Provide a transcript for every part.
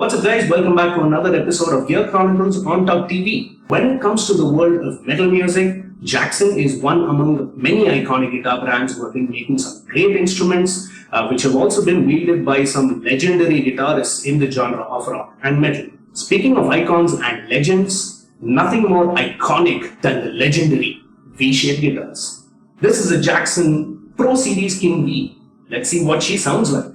What's up guys, welcome back to another episode of Gear Chronicles on TUGGtv. When it comes to the world of metal music, Jackson is one among many iconic guitar brands who have been making some great instruments, which have also been wielded by some legendary guitarists in the genre of rock and metal. Speaking of icons and legends, nothing more iconic than the legendary V-shaped guitars. This is a Jackson Pro Series King V. Let's see what she sounds like.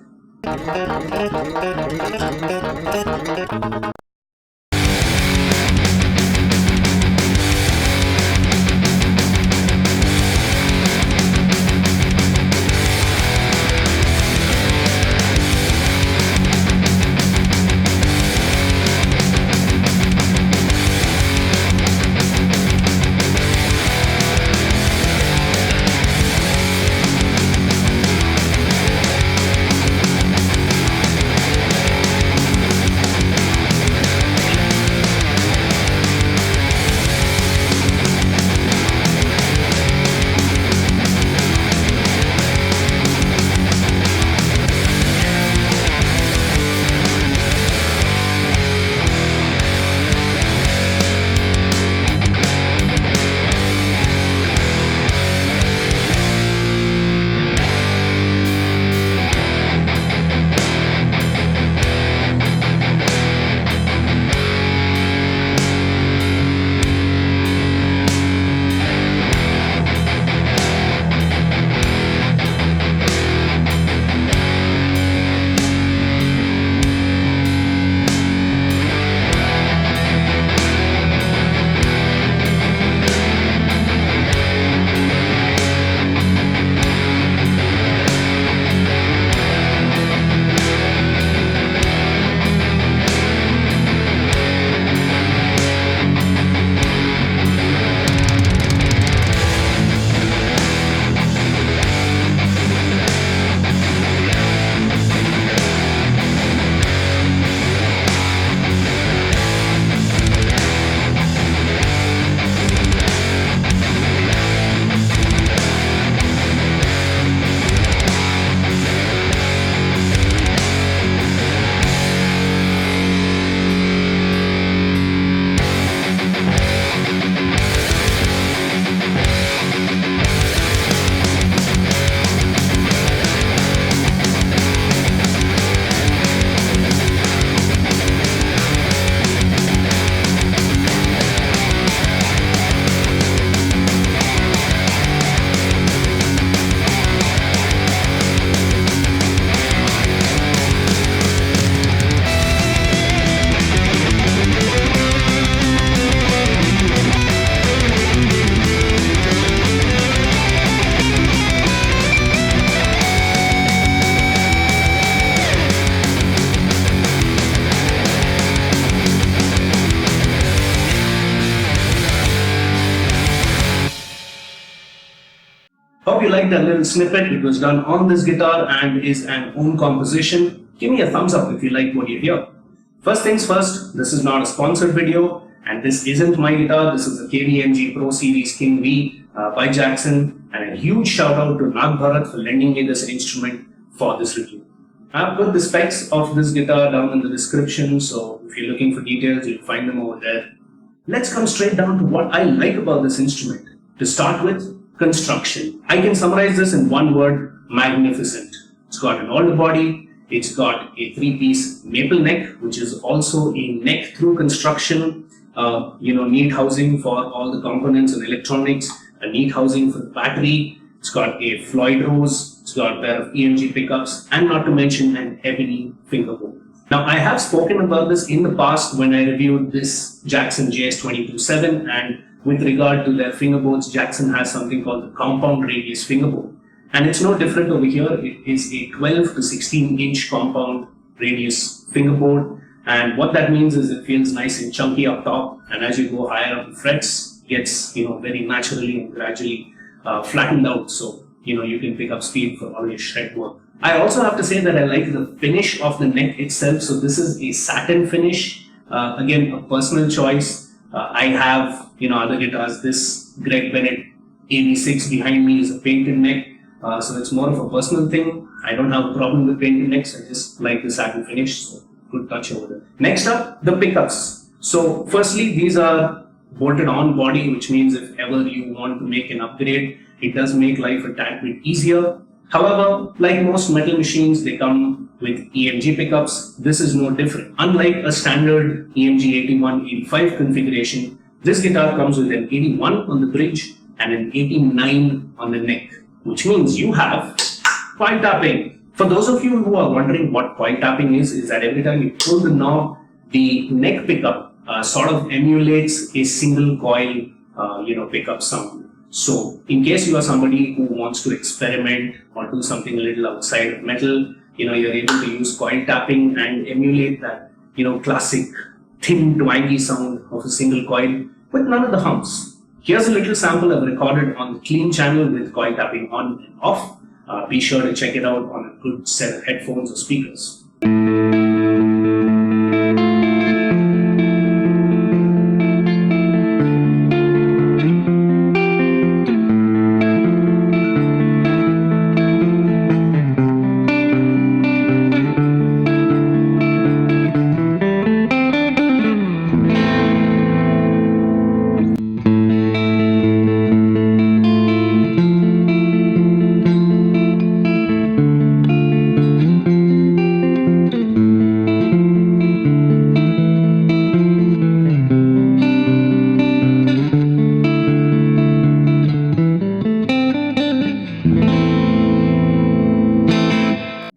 Hope you liked that little snippet. It was done on this guitar and is an own composition. Give me a thumbs up if you like what you hear. First things first, this is not a sponsored video and this isn't my guitar. This is the KVMG Pro Series King V by Jackson, and a huge shout out to Nag Bharat for lending me this instrument for this review. I've put the specs of this guitar down in the description, so if you're looking for details, you'll find them over there. Let's come straight down to what I like about this instrument. To start with, construction. I can summarize this in one word: magnificent. It's got an alder body, it's got a 3-piece maple neck, which is also a neck through construction, neat housing for all the components and electronics, a neat housing for the battery. It's got a Floyd rose, it's got a pair of EMG pickups, and not to mention an ebony fingerboard. Now, I have spoken about this in the past when I reviewed this Jackson JS227, and with regard to their fingerboards, Jackson has something called the compound radius fingerboard. And it's no different over here. It is a 12 to 16 inch compound radius fingerboard. And what that means is it feels nice and chunky up top. And as you go higher up the frets, gets, very naturally and gradually flattened out. So, you can pick up speed for all your shred work. I also have to say that I like the finish of the neck itself. So this is a satin finish. Again, a personal choice. I have, other guitars. This Greg Bennett AB6 behind me is a painted neck. So it's more of a personal thing. I don't have a problem with painted necks. I just like the satin finish. So good touch over there. Next up, the pickups. So firstly, these are bolted on body, which means if ever you want to make an upgrade, it does make life a tad bit easier. However, like most metal machines, they come with EMG pickups. This is no different. Unlike a standard EMG 81, 85 configuration, this guitar comes with an 81 on the bridge and an 89 on the neck, which means you have coil tapping. For those of you who are wondering what coil tapping is that every time you pull the knob, the neck pickup sort of emulates a single coil, pickup sound. So, in case you are somebody who wants to experiment or do something a little outside of metal, you're able to use coil tapping and emulate that, classic thin twangy sound of a single coil with none of the humps. Here's a little sample I've recorded on the clean channel with coil tapping on and off. Be sure to check it out on a good set of headphones or speakers.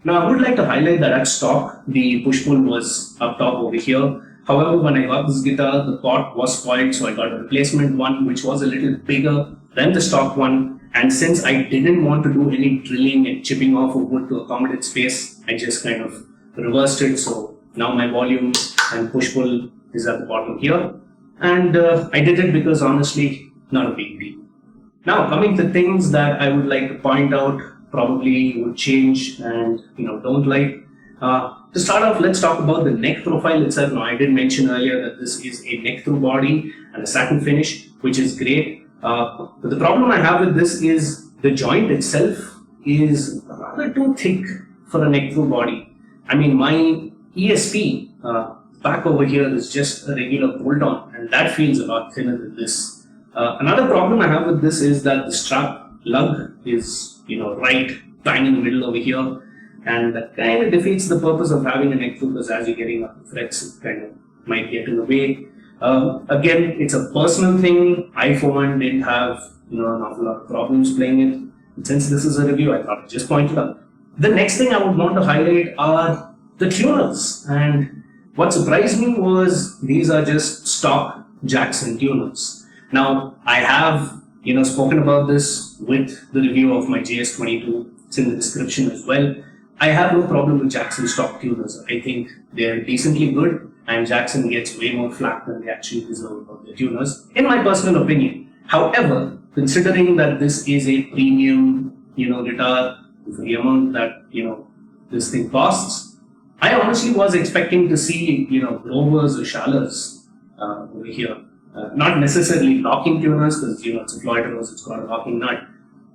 Now, I would like to highlight that at stock, the push-pull was up top over here. However, when I got this guitar, the pot was spoiled, so I got a replacement one, which was a little bigger than the stock one. And since I didn't want to do any drilling and chipping off of wood to accommodate space, I just kind of reversed it. So now my volume and push-pull is at the bottom here. And I did it because honestly, not a big deal. Now, coming to things that I would like to point out, probably would change and don't like. To start off, let's talk about the neck profile itself. Now, I did mention earlier that this is a neck through body and a satin finish, which is great. But the problem I have with this is the joint itself is rather too thick for a neck through body. I mean, my ESP back over here is just a regular bolt-on, and that feels a lot thinner than this. Another problem I have with this is that the strap lug is right bang in the middle over here, and that kind of defeats the purpose of having a neck through, because as you're getting up the frets, it kind of might get in the way. Again, it's a personal thing. I, for one, didn't have an awful lot of problems playing it. And since this is a review, I thought I'd just point it out. The next thing I would want to highlight are the tuners, and what surprised me was these are just stock Jackson tuners. Now, I have spoken about this with the review of my JS22. It's in the description as well. I have no problem with Jackson stock tuners. I think they're decently good, and Jackson gets way more flack than they actually deserve of their tuners, in my personal opinion. However, considering that this is a premium, guitar for the amount that this thing costs, I honestly was expecting to see Grovers or Schallers over here. Not necessarily locking tuners, because it's a Floyd Rose, it's got a locking nut.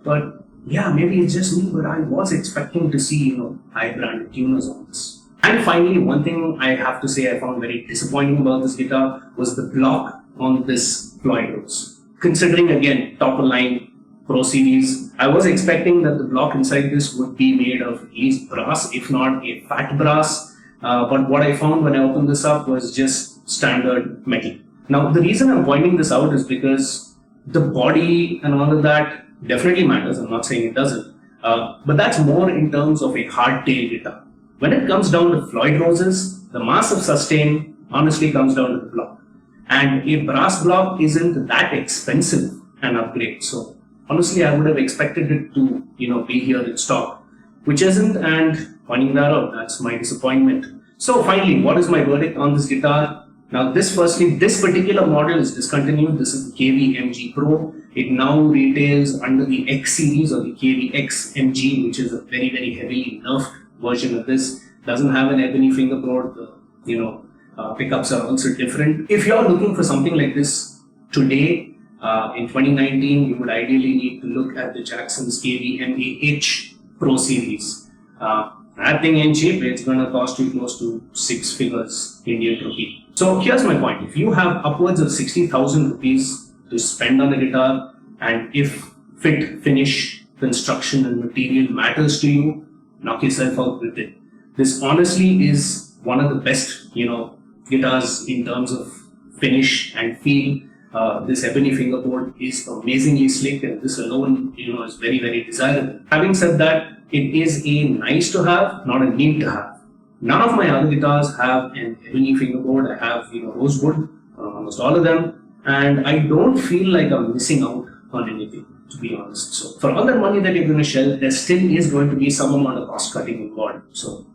But yeah, maybe it's just me, but I was expecting to see high branded tuners on this. And finally, one thing I have to say I found very disappointing about this guitar was the block on this Floyd Rose. Considering again, top of line Pro Series, I was expecting that the block inside this would be made of at least brass, if not a fat brass. But what I found when I opened this up was just standard metal. Now, the reason I'm pointing this out is because the body and all of that definitely matters. I'm not saying it doesn't. But that's more in terms of a hardtail guitar. When it comes down to Floyd Roses, the mass of sustain honestly comes down to the block. And a brass block isn't that expensive an upgrade. So, honestly, I would have expected it to, be here in stock, which isn't, and pointing that out, that's my disappointment. So, finally, what is my verdict on this guitar? Now, this particular model is discontinued. This is the KVMG Pro. It now retails under the X series or the KVXMG, which is a very, very heavily nerfed version of this. Doesn't have an ebony fingerboard. The pickups are also different. If you're looking for something like this today, in 2019, you would ideally need to look at the Jackson's KVMAH Pro Series. That thing ain't cheap. It's going to cost you close to 6 figures Indian rupee. So here's my point. If you have upwards of 60,000 rupees to spend on a guitar, and if fit, finish, construction and material matters to you, knock yourself out with it. This honestly is one of the best, guitars in terms of finish and feel. This ebony fingerboard is amazingly slick, and this alone, is very, very desirable. Having said that, it is a nice to have, not a need to have. None of my other guitars have an ebony fingerboard. I have, rosewood, almost all of them, and I don't feel like I'm missing out on anything, to be honest. So for all that money that you're going to shell, there still is going to be some amount of cost cutting involved. So,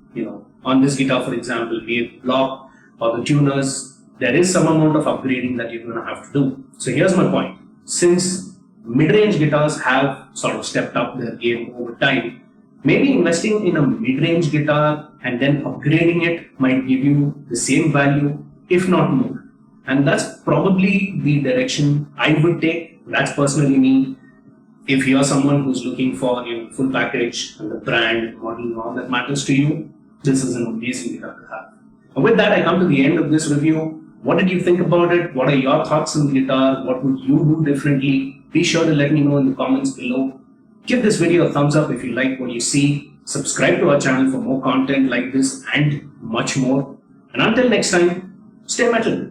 on this guitar, for example, be it block or the tuners, there is some amount of upgrading that you're going to have to do. So here's my point. Since mid-range guitars have sort of stepped up their game over time, maybe investing in a mid-range guitar and then upgrading it might give you the same value, if not more. And that's probably the direction I would take. That's personally me. If you're someone who's looking for full package and the brand, model, and all that matters to you, this is an amazing guitar to have. And with that, I come to the end of this review. What did you think about it? What are your thoughts on the guitar? What would you do differently? Be sure to let me know in the comments below. Give this video a thumbs up if you like what you see. Subscribe to our channel for more content like this and much more. And until next time, stay metal.